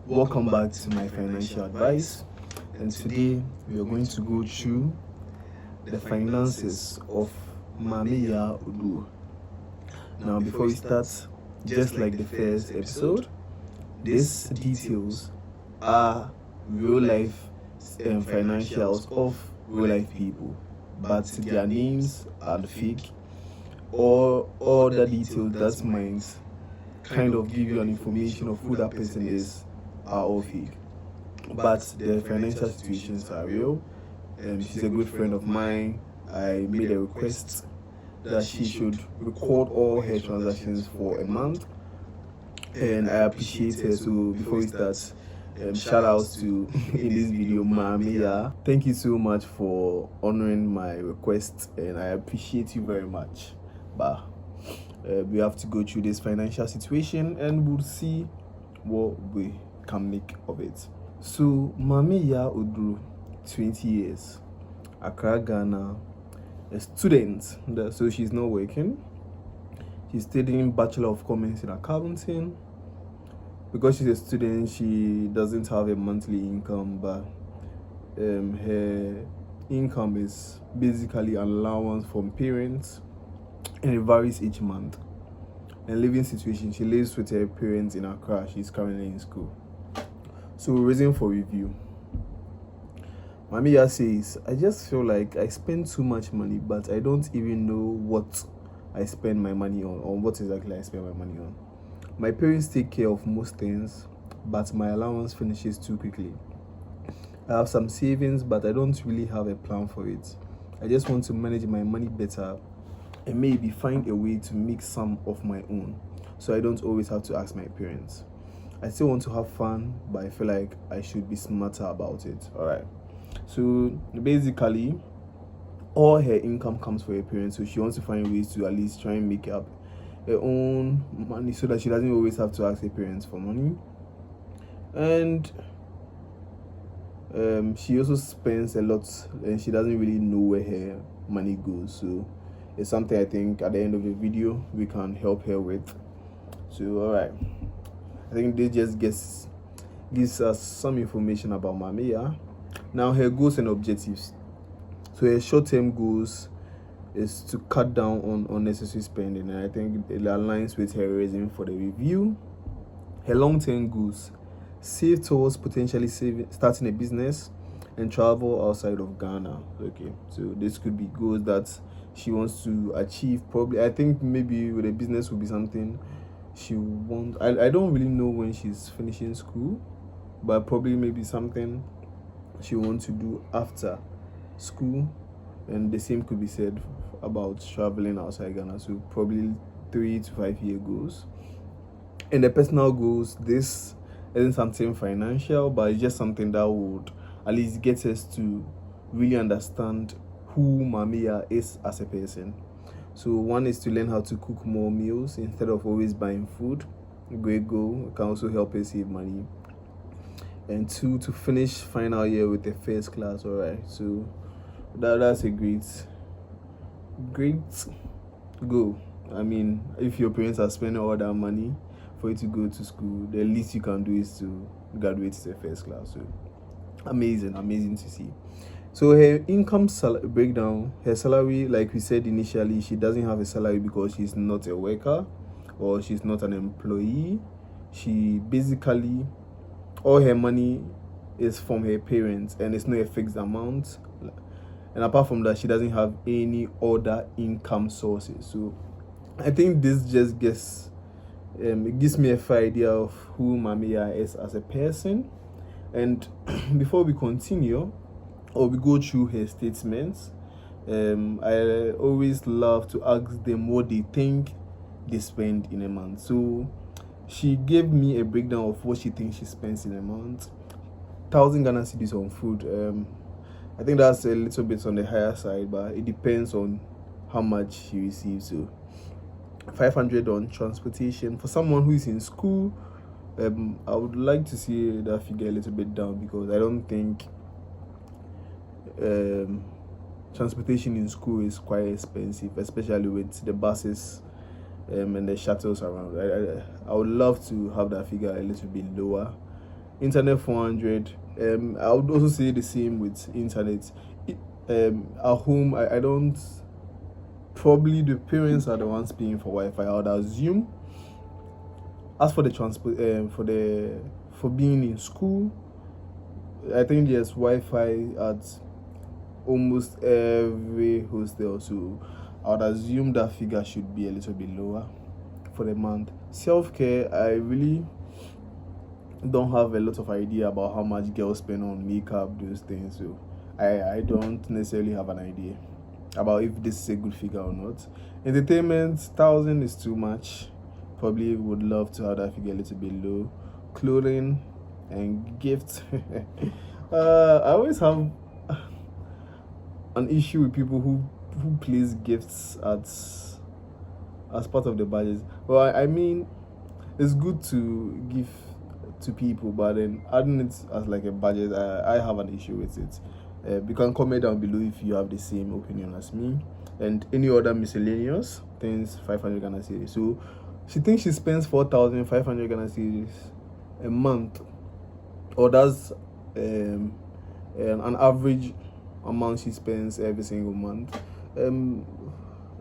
Welcome back to my financial advice, and today we are going to go through the finances of Mamiya Udu. Now, before we start, just like the first episode, these details are real life financials of real life people, but their names are fake, or all the details that might kind of give you an information of who that person is are all fake. But the financial situations are real. She's a good friend of mine. I made a request that she should record all her transactions for a month, and I appreciate her. So before we start, shout outs to in this video, Mamiya. Thank you so much for honoring my request, and I appreciate you very much. But we have to go through this financial situation, and we'll see what we can make of it. So Mamiya Odru, 20 years, Accra, Ghana, a student. So she's not working. She's studying Bachelor of Commerce in Accounting. Because she's a student, she doesn't have a monthly income, but her income is basically an allowance from parents, and it varies each month. And living situation, she lives with her parents in Accra. She's currently in school. So reason for review. Mamiya says, I just feel like I spend too much money, but I don't even know what I spend my money on, or what exactly I spend my money on. My parents take care of most things, but my allowance finishes too quickly. I have some savings, but I don't really have a plan for it. I just want to manage my money better and maybe find a way to make some of my own, so I don't always have to ask my parents. I still want to have fun, but I feel like I should be smarter about it. All right. So basically, all her income comes from her parents, so she wants to find ways to at least try and make up her own money so that she doesn't always have to ask her parents for money. And she also spends a lot, and she doesn't really know where her money goes. So it's something I think at the end of the video we can help her with. So all right, I think this just gives us some information about Mamiya. Now, her goals and objectives. So her short-term goals is to cut down on unnecessary spending, and I think it aligns with her reason for the review. Her long-term goals: save towards potentially starting a business and travel outside of Ghana. Okay, so this could be goals that she wants to achieve. Probably, I think maybe with a business will be something she wants. I don't really know when she's finishing school, but probably maybe something she wants to do after school. And the same could be said about traveling outside Ghana. So probably 3 to 5 year goals. And the personal goals, this isn't something financial, but it's just something that would at least get us to really understand who Mamiya is as a person. So one is to learn how to cook more meals instead of always buying food. Great goal. It can also help us save money. And 2, to finish final year with a first class. All right, so that's a great goal. I mean, if your parents are spending all that money for you to go to school, the least you can do is to graduate to a first class. So amazing to see. So her income breakdown, her salary, like we said initially, she doesn't have a salary because she's not a worker or she's not an employee. She basically, all her money is from her parents, and it's not a fixed amount. And apart from that, she doesn't have any other income sources. So I think this just it gives me a fair idea of who Mamiya is as a person. And before we continue, or we go through her statements, I always love to ask them what they think they spend in a month. So she gave me a breakdown of what she thinks she spends in a month. 1,000 Ghana cedis on food. I think that's a little bit on the higher side, but it depends on how much she receives. So 500 on transportation. For someone who is in school, I would like to see that figure a little bit down, because I don't think transportation in school is quite expensive, especially with the buses and the shuttles around. I would love to have that figure a little bit lower. internet 400. I would also say the same with internet. At home, I don't. Probably the parents are the ones paying for Wi-Fi, I would assume. As for the transport, for being in school, I think there's Wi-Fi at almost every hostel, so I would assume that figure should be a little bit lower for the month. Self-care, I really don't have a lot of idea about how much girls spend on makeup, those things, so I don't necessarily have an idea about if this is a good figure or not. Entertainment, 1,000 is too much. Probably would love to have that figure a little bit low. Clothing and gifts. I always have an issue with people who place gifts as part of the budget. Well, I mean, it's good to give to people, but then adding it as like a budget, I have an issue with it. You can comment down below if you have the same opinion as me. And any other miscellaneous things, 500 Ghana cedis. So she thinks she spends 4,500 Ghana cedis a month, or that's an average amount she spends every single month.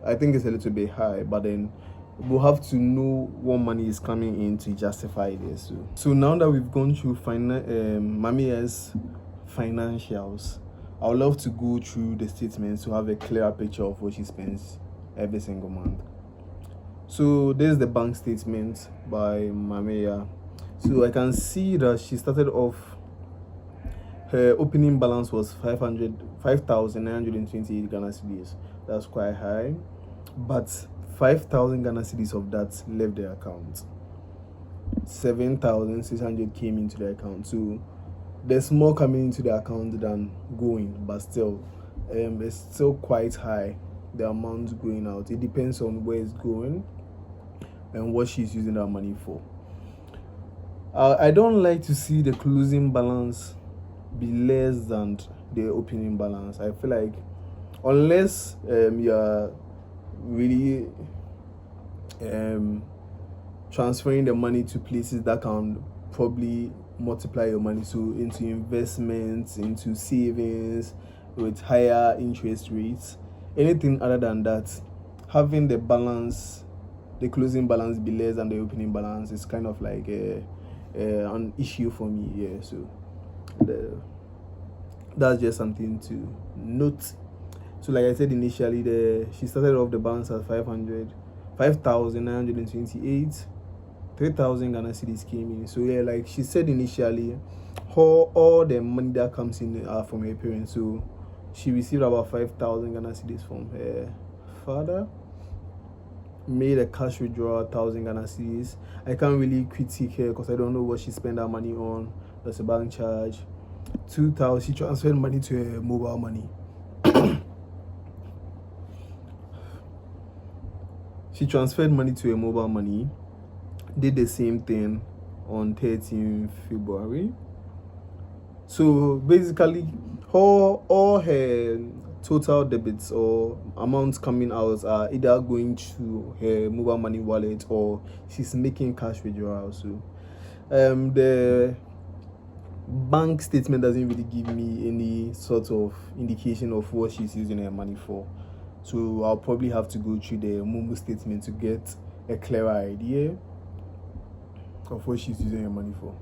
I think it's a little bit high, but then we'll have to know what money is coming in to justify this. So now that we've gone through Mamiya's financials, I would love to go through the statements to have a clearer picture of what she spends every single month. So this is the bank statement by Mamiya. So I can see that she started off, her opening balance was 5,928 Ghana cedis. That's quite high, but 5,000 Ghana cedis of that left the account. 7,600 came into the account. So there's more coming into the account than going, but still, it's still quite high, the amount going out. It depends on where it's going and what she's using that money for. I don't like to see the closing balance be less than the opening balance. I feel like unless you're really transferring the money to places that can probably multiply your money, so into investments, into savings with higher interest rates, anything other than that, having the balance, the closing balance be less than the opening balance is kind of like an issue for me. Yeah, so that's just something to note. So like I said initially, she started off the balance at 5,928. 3,000 Ghana cedis came in. So yeah, like she said initially, all the money that comes in are from her parents. So she received about 5,000 Ghana cedis from her father, made a cash withdrawal 1,000 Ghana cedis. I can't really critique her because I don't know what she spent that money on. That's a bank charge. 2,000, she transferred money to her mobile money. She transferred money to her mobile money. Did the same thing on 13th February. So basically, all her total debits or amounts coming out are either going to her mobile money wallet or she's making cash withdrawal. So the bank statement doesn't really give me any sort of indication of what she's using her money for. So I'll probably have to go through the Momo statement to get a clearer idea of what she's using her money for.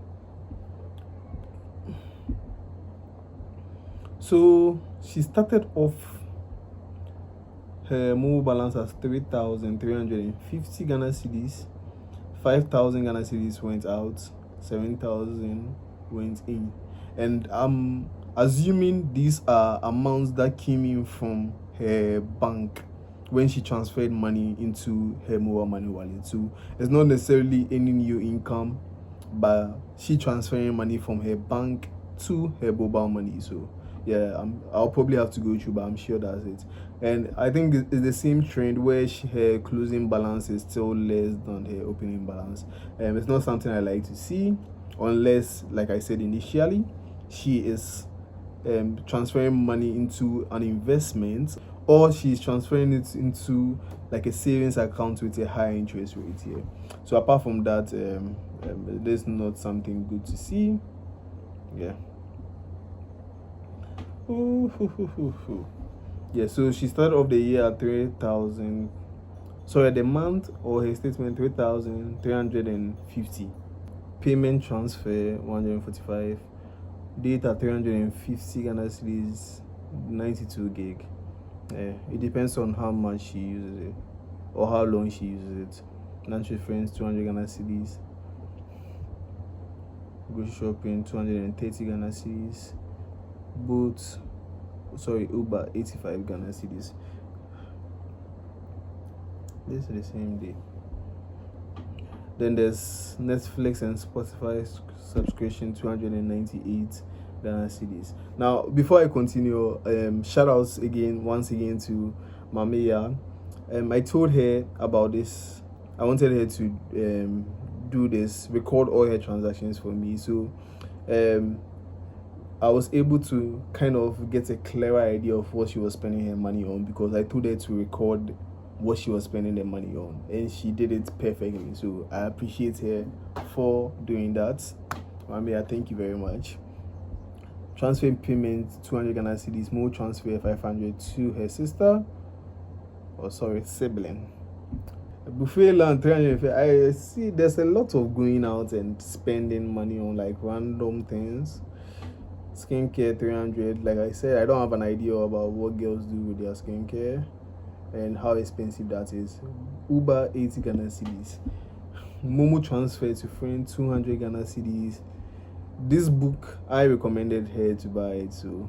So she started off her Momo balance as 3,350 Ghana cedis. 5,000 Ghana cedis went out, 7,000 went in, and I'm assuming these are amounts that came in from her bank when she transferred money into her mobile money wallet. So it's not necessarily any new income, but she transferring money from her bank to her mobile money. So yeah, I'll probably have to go through, but I'm sure that's it. And I think it's the same trend where her closing balance is still less than her opening balance. It's not something I like to see, unless, like I said initially, she is transferring money into an investment, or she's transferring it into like a savings account with a high interest rate here. So apart from that, there's not something good to see. Yeah. Yeah, so she started off the year at 3,000. Sorry, the month or her statement 3,350. Payment transfer 145. Data 350 Ghana cedis, 92 gig. It depends on how much she uses it or how long she uses it. Lunch with friends 200 Ghana cedis. Grocery shopping 230 Ghana cedis. Uber 85 Ghana cedis. This is the same day. Then there's Netflix and Spotify subscription 298 Ghana cedis. Now, before I continue, shout outs once again to Mamiya. I told her about this. I wanted her to do this, record all her transactions for me. So I was able to kind of get a clearer idea of what she was spending her money on, because I told her to record what she was spending the money on, and she did it perfectly. So I appreciate her for doing that. Mamiya, thank you very much. Transfer payment 200 Ghana cedis, more transfer 500 to her sibling. Buffet land 300. I see there's a lot of going out and spending money on like random things. Skincare 300. Like I said, I don't have an idea about what girls do with their skincare and how expensive that is. Uber 80 Ghana cedis. Momo transfer to friend 200 Ghana cedis. This book, I recommended her to buy it. So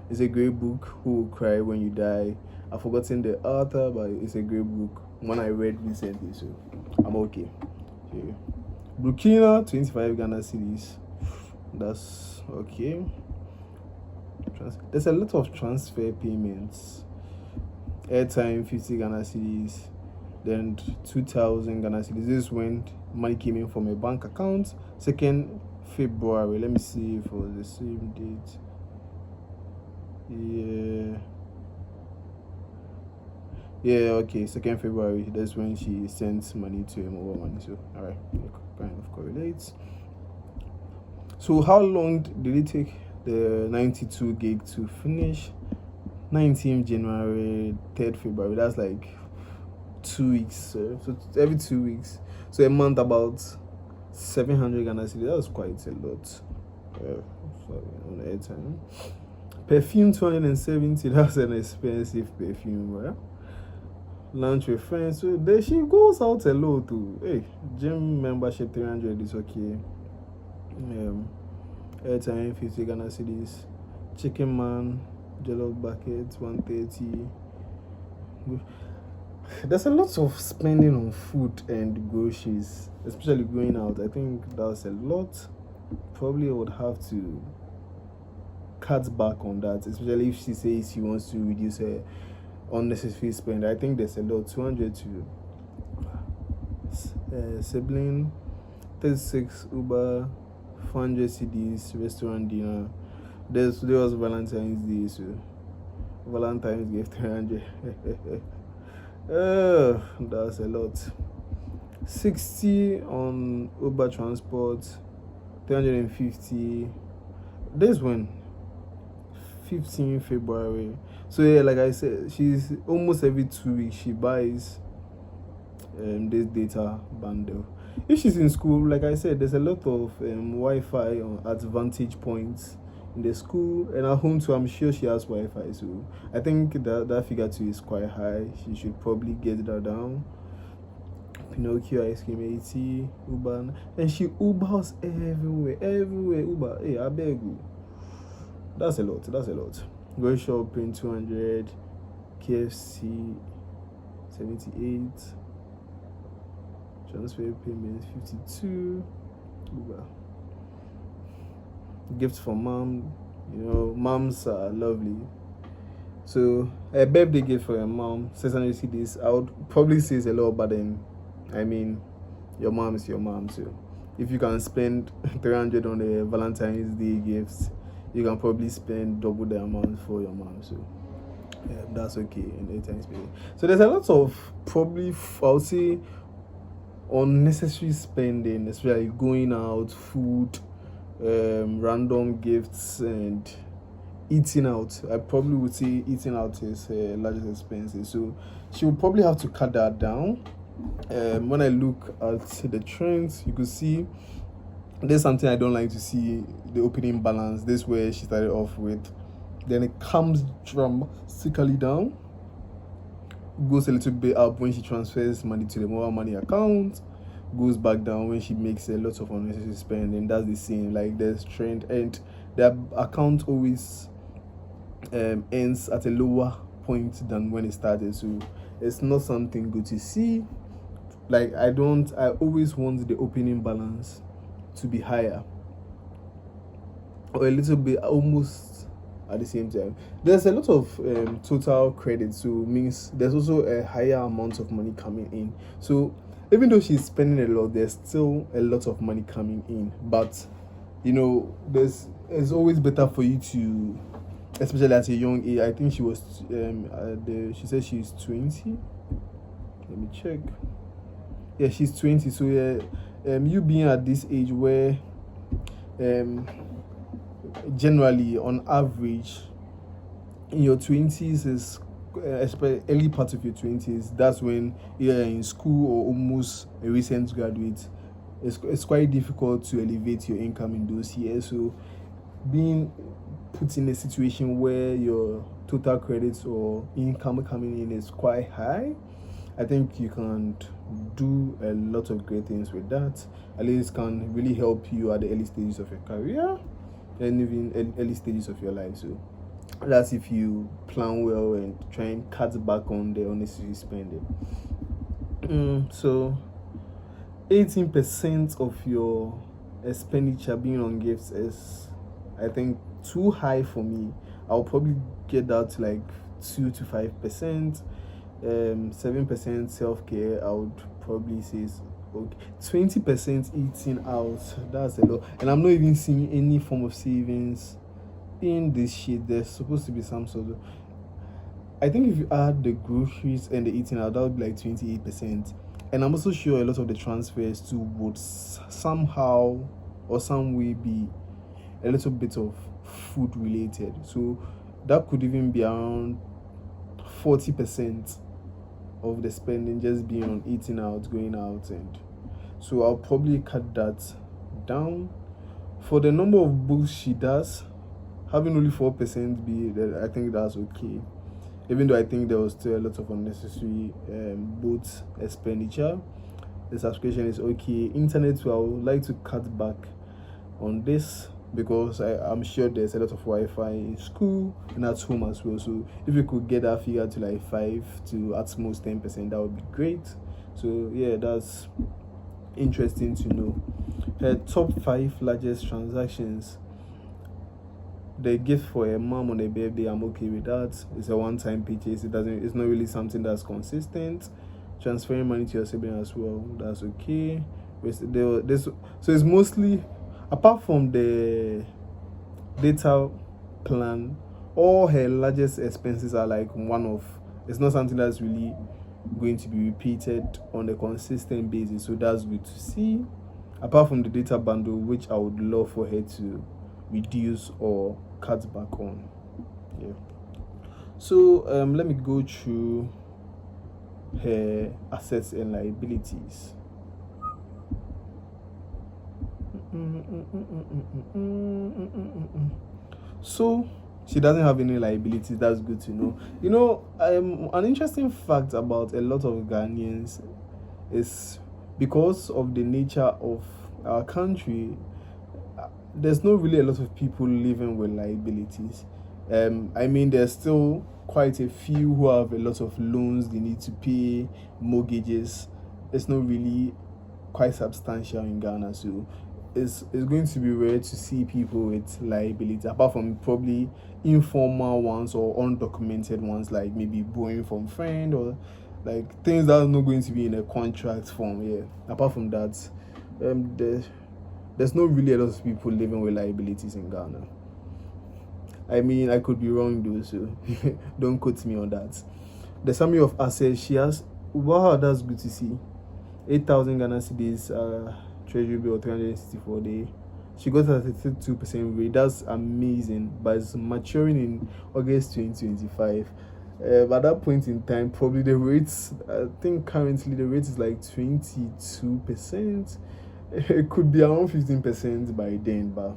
it's a great book. Who Will Cry When You Die. I've forgotten the author, but it's a great book. One I read recently, so I'm okay. Burkina 25 Ghana cedis. That's okay. There's a lot of transfer payments. Airtime 50 Ghana cedis. Then 2,000 Ghana cedis. This is when money came in from a bank account. 2nd February. Let me see if it was the same date. Yeah, okay, 2nd February. That's when she sends money to a mobile money. So, alright, kind of correlates. So, how long did it take the 92 gig to finish? 19th January, 3rd February. That's like 2 weeks. So every 2 weeks. So, a month, about 700 Ghana cedis. That was quite a lot. Sorry, on airtime. Perfume 270. That's an expensive perfume, right? Lunch with friends. So there she goes out a lot too. Hey, gym membership 300 is okay. Airtime 50 Ghana cedis. Chicken man, jello bucket 130. There's a lot of spending on food and groceries, especially going out. I think that's a lot. Probably I would have to cut back on that, especially if she says she wants to reduce her unnecessary spend. I think there's a lot. 200 to sibling, 36 Uber, 400 cedis, restaurant dinner. There was Valentine's Day, so Valentine's gift 300. That's a lot. 60 on Uber transport, 350. This one, 15 February. So yeah, like I said, she's almost every 2 weeks she buys this data bundle. If she's in school, like I said, there's a lot of Wi-Fi at vantage points in the school, and at home too. I'm sure she has Wi-Fi, so I think that figure too is quite high. She should probably get that down. Pinocchio ice cream 80 Uber, and she Ubers everywhere Uber. Hey, I beg you. That's a lot. Go shopping 200, KFC 78, transfer payments 52, Uber. Gifts for mom. You know, moms are lovely. So a birthday gift for your mom, 600 cedis. I would probably say it's a lot, but then I mean, your mom is your mom. So if you can spend 300 on a Valentine's Day gifts, you can probably spend double the amount for your mom. So yeah, that's okay in the time period. So there's a lot of probably, I'll say unnecessary spending, especially going out, food, random gifts, and eating out. I probably would say eating out is her largest expenses. So she will probably have to cut that down. When I look at the trends, you could see there's something I don't like to see, the opening balance. This where she started off with. Then it comes dramatically down, goes a little bit up when she transfers money to the mobile money account, goes back down when she makes a lot of unnecessary spending. That's the same, like there's trend, and the account always ends at a lower point than when it started. So it's not something good to see. Like I always want the opening balance to be higher, or a little bit almost at the same time. There's a lot of total credit, so means there's also a higher amount of money coming in. So even though she's spending a lot, there's still a lot of money coming in. But it's always better for you to, especially at a young age. I think she was she said she's 20. Let me check. Yeah, she's 20. So yeah, you being at this age where generally on average in your 20s is especially early part of your 20s, that's when you're in school or almost a recent graduate. It's quite difficult to elevate your income in those years. So being put in a situation where your total credits or income coming in is quite high, I think you can do a lot of great things with that. At least can really help you at the early stages of your career and even in early stages of your life. So that's if you plan well and try and cut back on the unnecessary spending. So 18% of your expenditure being on gifts is, I think, too high for me. I'll probably get that to like 2 to 5%. 7% self-care, I would probably say is okay. 20% eating out, that's a lot, and I'm not even seeing any form of savings in this shit. There's supposed to be some sort of, I think if you add the groceries and the eating out, that would be like 28%. And I'm also sure a lot of the transfers too would somehow or some way be a little bit of food related. So that could even be around 40% of the spending just being on eating out, going out, and so I'll probably cut that down. For the number of books she does, having only 4% be that, I think that's okay. Even though I think there was still a lot of unnecessary both expenditure, the subscription is okay. Internet, I would like to cut back on this because I'm sure there's a lot of Wi-Fi in school and at home as well. So if you could get that figure to like 5 to at most 10%, that would be great. So yeah, that's interesting to know. Her top 5 largest transactions. The gift for a mom on a birthday, I'm okay with that. It's a one-time purchase. It's not really something that's consistent. Transferring money to your sibling as well, that's okay. So it's mostly, apart from the data plan, all her largest expenses are like one-off. It's not something that's really going to be repeated on a consistent basis. So that's good to see. Apart from the data bundle, which I would love for her to reduce or cut back on. Yeah. So let me go through her assets and liabilities. So she doesn't have any liabilities. That's good to know. An interesting fact about a lot of Ghanaians is because of the nature of our country, there's not really a lot of people living with liabilities. I mean, there's still quite a few who have a lot of loans they need to pay, mortgages. It's not really quite substantial in Ghana, so it's going to be rare to see people with liability, apart from probably informal ones or undocumented ones, like maybe borrowing from friend or like things that are not going to be in a contract form. Yeah. Apart from that, there's not really a lot of people living with liabilities in Ghana. I mean, I could be wrong though, so don't quote me on that. The summary of assets she has, wow, that's good to see. 8,000 Ghana cedis treasury bill 364 day. She got a 32% rate. That's amazing, but it's maturing in August 2025. At that point in time, probably the rates, I think currently the rate is like 22%. It could be around 15% by then, but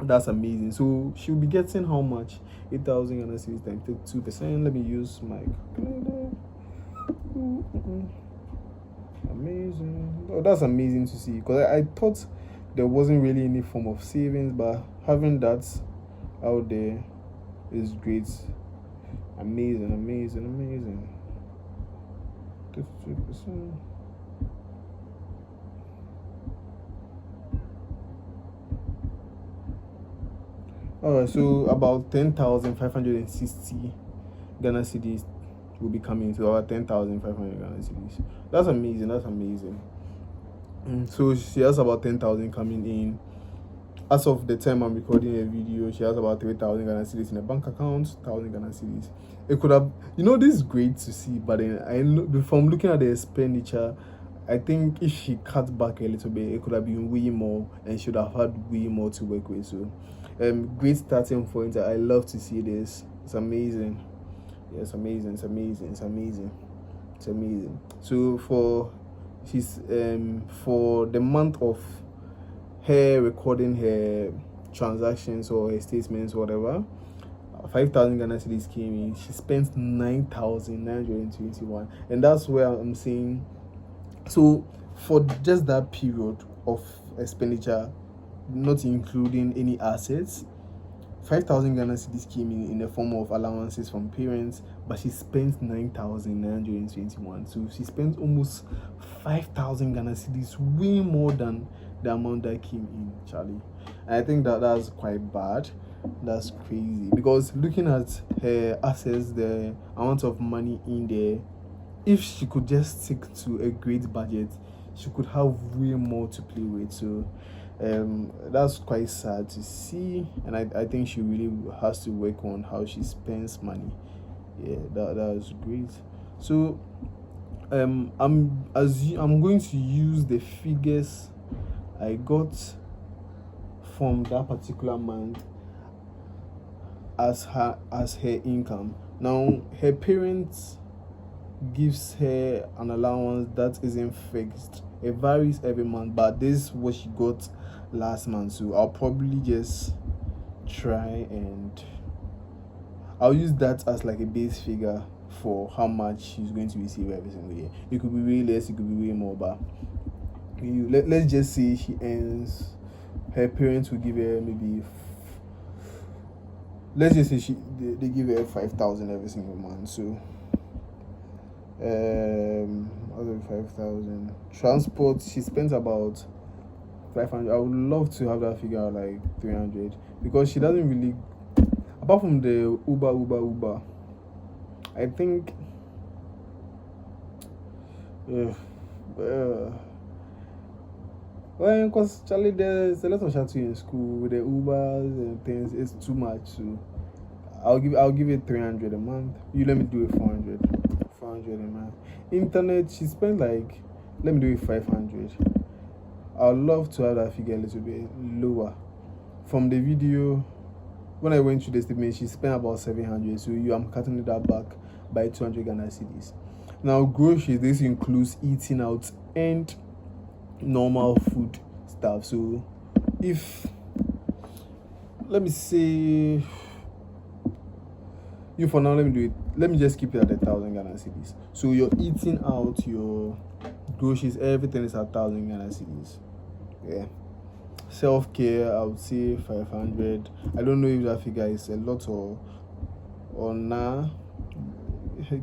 that's amazing. So she'll be getting how much? 8,000 Ghana cedis times 32%. Let me use my calculator. Amazing. Oh, that's amazing to see, because I thought there wasn't really any form of savings, but having that out there is great. Amazing, amazing, amazing. 32%. Alright, so about 10,560 Ghana cedis will be coming to our 10,500 Ghana cedis. That's amazing. That's amazing. So she has about 10,000 coming in. As of the time I'm recording a video, she has about 3,000 Ghana cedis in a bank account, 1,000 Ghana cedis. It could have, this is great to see, but then I know from looking at the expenditure, I think if she cut back a little bit, it could have been way more, and should have had way more to work with. So, great starting point. I love to see this. It's amazing. Yeah, it's amazing. It's amazing. It's amazing. It's amazing. So for the month of her recording her transactions or her statements, whatever, 5,000 Ghana cedis came in. She spent 9,921, and that's where I'm saying. So for just that period of expenditure, not including any assets, 5,000 Ghana cedis came in the form of allowances from parents, but she spent 9,921. So she spent almost 5,000 Ghana cedis, way more than the amount that came in, Charlie. And I think that's quite bad. That's crazy, because looking at her assets, the amount of money in there, if she could just stick to a great budget, she could have way more to play with. So that's quite sad to see, and I think she really has to work on how she spends money. Yeah, that's great. So I'm going to use the figures I got from that particular month as her income. Now her parents gives her an allowance that isn't fixed. It varies every month, but this is what she got last month. So I'll probably just try and I'll use that as like a base figure for how much she's going to receive every single year. It could be way less, it could be way more, but let's just say she earns, her parents will give her maybe, let's just say they give her 5,000 every single month. So other 5,000 transport, she spends about 500. I would love to have that figure like 300, because she doesn't really, apart from the Uber, I think well, because Charlie, there's a lot of shuttle in school with the Ubers and things. It's too much. So I'll give it 300 a month. You let me do it 400 a month. Internet, she spent like, let me do it 500. I'd love to have that figure a little bit lower. From the video, when I went through the statement, she spent about 700. So I'm cutting that back by 200 Ghana cedis. Now groceries, this includes eating out and normal food stuff. So if, let me say, for now, let me just keep it at 1,000 Ghana cedis. So you're eating out, your groceries, everything is 1,000 Ghana cedis. Yeah. Self-care, I would say 500. I don't know if that figure is a lot or nah.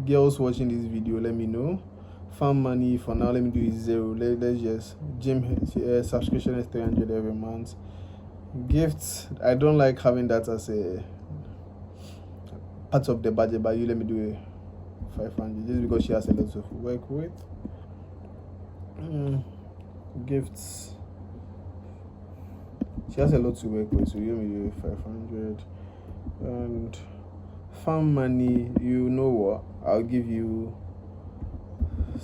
Girls watching this video, let me know. Farm money, for now, let me do it 0. Let's just, gym subscription is 300 every month. Gifts, I don't like having that as a part of the budget, but let me do it 500, just because she has a lot to work with. Gifts, she has a lot to work with, so let me do it 500. And farm money, you know what, I'll give you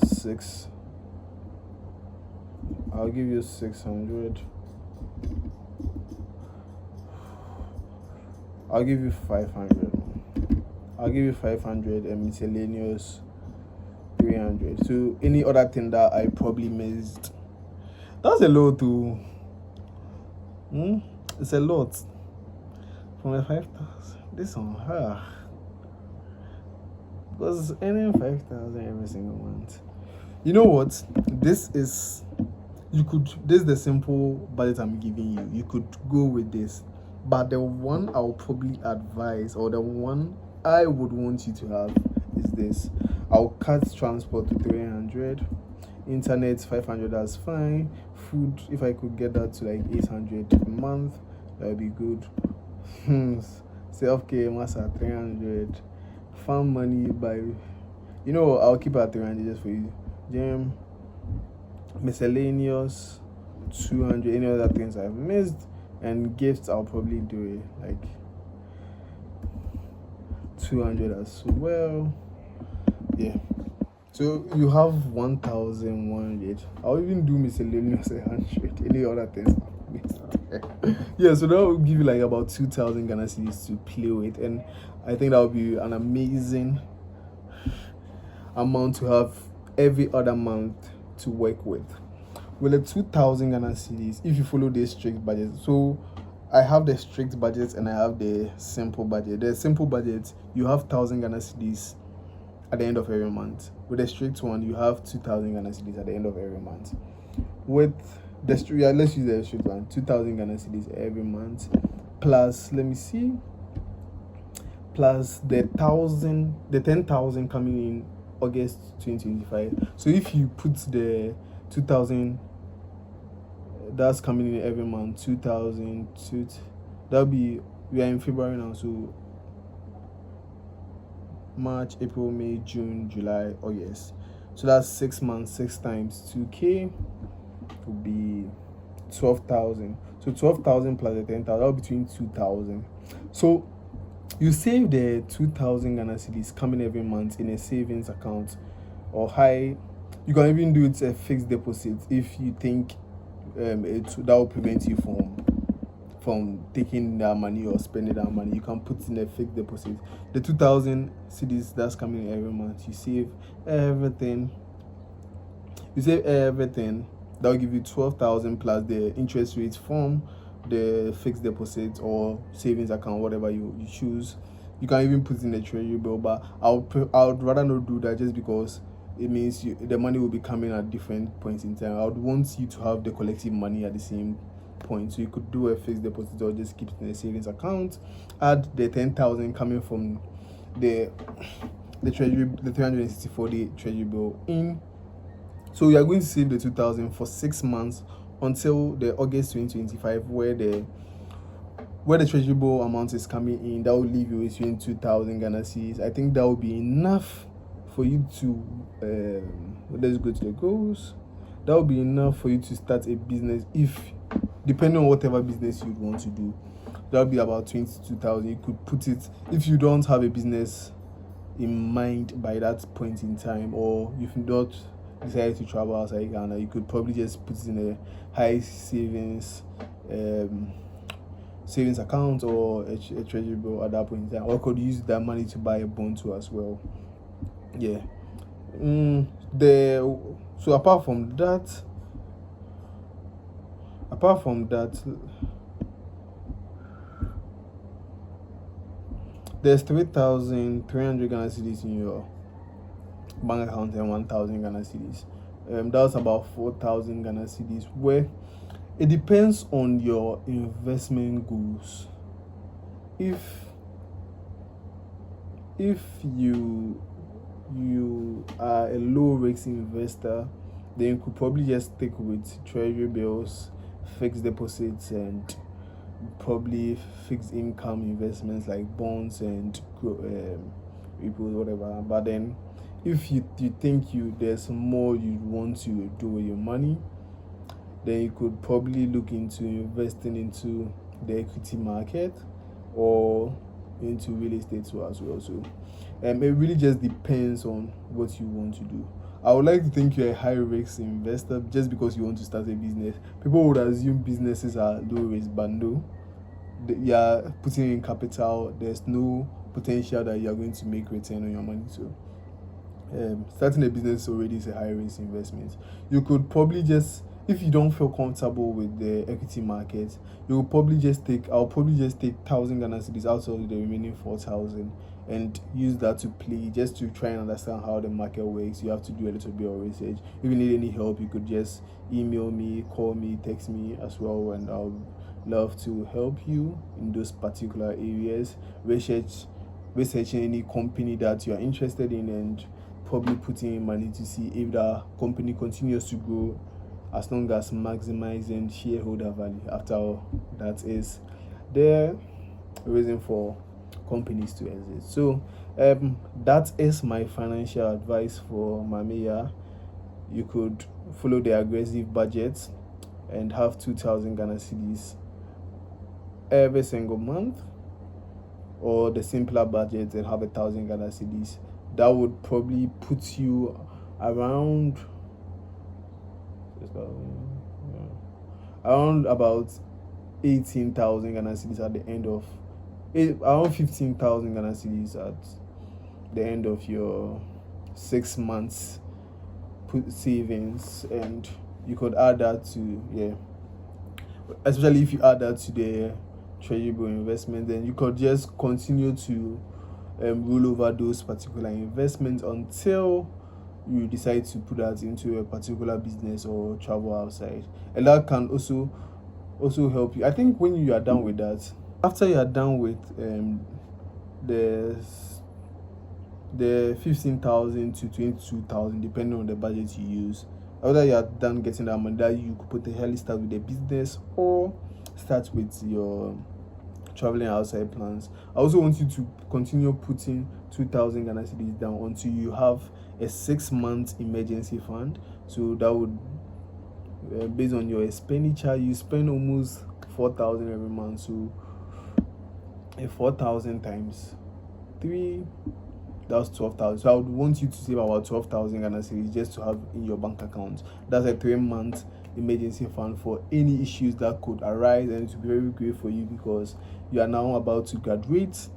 6. I'll give you 600. I'll give you 500. I'll give you 500 and miscellaneous 300. So any other thing that I probably missed, that's a lot too. It's a lot. From a 5,000. This on her. Because earning 5,000 every single month. You know what? This is the simple budget I'm giving you. You could go with this. But the one I'll probably advise, or the one I would want you to have, is this. I'll cut transport to 300, internet 500, that's fine. Food, if I could get that to like 800 a month, that would be good. Self-care massa 300. Farm money by, I'll keep it at 300 just for you. Gym, miscellaneous 200. Any other things I've missed, and gifts I'll probably do it like 200 as well. Yeah, so you have 1,100. I'll even do miscellaneous 100. Any other things I've missed. Yeah, so that will give you like about 2,000 Ghana cedis to play with, and I think that would be an amazing amount to have every other month to work with. With the 2,000 Ghana cedis, if you follow this strict budget, so I have the strict budget and I have the simple budget. The simple budget, you have 1,000 Ghana cedis at the end of every month. With the strict one, you have 2,000 Ghana cedis at the end of every month. With the strict, let's use the strict one, 2,000 Ghana cedis every month, plus, let me see, plus the 10,000 coming in August 2025. So if you put the 2,000 that's coming in every month, 2,000, that'll be, we are in February now, so March, April, May, June, July, August. So that's 6 months, 6 times 2K would be 12,000. So 12,000 plus the 10,000, that'll be between 2,000. So you save the 2,000 Ghana cedis coming every month in a savings account, or you can even do it a fixed deposit if you think that will prevent you from taking that money or spending that money. You can put in a fixed deposit. The 2,000 cedis that's coming every month, you save everything. That will give you 12,000 plus the interest rates from the fixed deposit or savings account, whatever you choose. You can even put in a treasury bill, but I would rather not do that, just because it means the money will be coming at different points in time. I would want you to have the collective money at the same point. So you could do a fixed deposit or just keep it in a savings account. Add the 10,000 coming from the treasury, the 364-day treasury bill in. So you are going to save the 2,000 for 6 months until the August 2025, where the treasury bill amount is coming in. That will leave you with 2,000 Ghana cedis. I think that will be enough for you to let's go to the goals. That will be enough for you to start a business, if depending on whatever business you want to do. That will be about 22,000. You could put it, if you don't have a business in mind by that point in time, or if you don't decide to travel outside Ghana, you could probably just put it in a high savings account or a treasury bill at that point in time, or could use that money to buy a bond too as well. Yeah. So apart from that, there's 3,300 Ghana cedis in your bank account and 1,000 Ghana cedis. That's about 4,000 Ghana cedis, where it depends on your investment goals. If you are a low risk investor, then you could probably just stick with treasury bills, fixed deposits, and probably fixed income investments like bonds and repos, whatever. But then if you think there's more you want to do with your money, then you could probably look into investing into the equity market or into real estate too as well. So it really just depends on what you want to do. I would like to think you're a high risk investor just because you want to start a business. People would assume businesses are low risk, but no. You're putting in capital. There's no potential that you're going to make return on your money. So starting a business already is a high risk investment. You could probably just, if you don't feel comfortable with the equity market, I'll probably just take 1,000 Ghana cedis out of the remaining 4,000 and use that to play, just to try and understand how the market works. You have to do a little bit of research. If you need any help, you could just email me, call me, text me as well, and I'll love to help you in those particular areas. Researching any company that you are interested in, and probably putting in money to see if that company continues to grow, as long as maximizing shareholder value. After all, that is the reason for companies to exist. So that is my financial advice for Mamiya. You could follow the aggressive budget and have 2,000 Ghana cedis every single month, or the simpler budget and have 1,000 Ghana cedis. That would probably put you around about 18,000 Ghana cedis at the end of around 15,000 Ghana cedis at the end of your 6 months savings. And you could add that to especially if you add that to the treasury investment, then you could just continue to roll over those particular investments until you decide to put that into a particular business or travel outside. And that can also help you. I think when you are done with that, after you are done with the 15,000 to 22,000, depending on the budget you use, after you are done getting that money, that you could potentially start with a business or start with your traveling outside plans. I also want you to continue putting 2,000 Ghana cedis down until you have a 6-month emergency fund. So that would, based on your expenditure, you spend almost 4,000 every month. So 4,000 times 3, that's 12,000. So I would want you to save about 12,000 Ghana cedis just to have in your bank account. That's a 3-month emergency fund for any issues that could arise, and it will be very great for you because you are now about to graduate.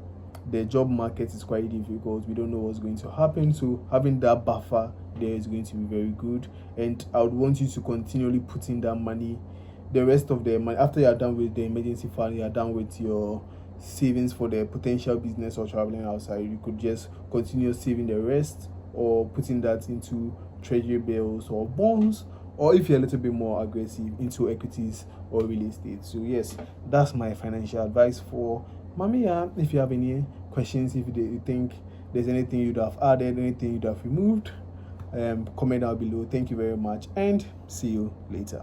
The job market is quite difficult. We don't know what's going to happen, so having that buffer there is going to be very good. And I would want you to continually put in that money. The rest of the money, after you are done with the emergency fund, you are done with your savings for the potential business or traveling outside, you could just continue saving the rest or putting that into treasury bills or bonds, or if you're a little bit more aggressive, into equities or real estate. So yes, that's my financial advice for Mamiya. If you have any questions, if you think there's anything you'd have added, anything you'd have removed, comment down below. Thank you very much, and see you later.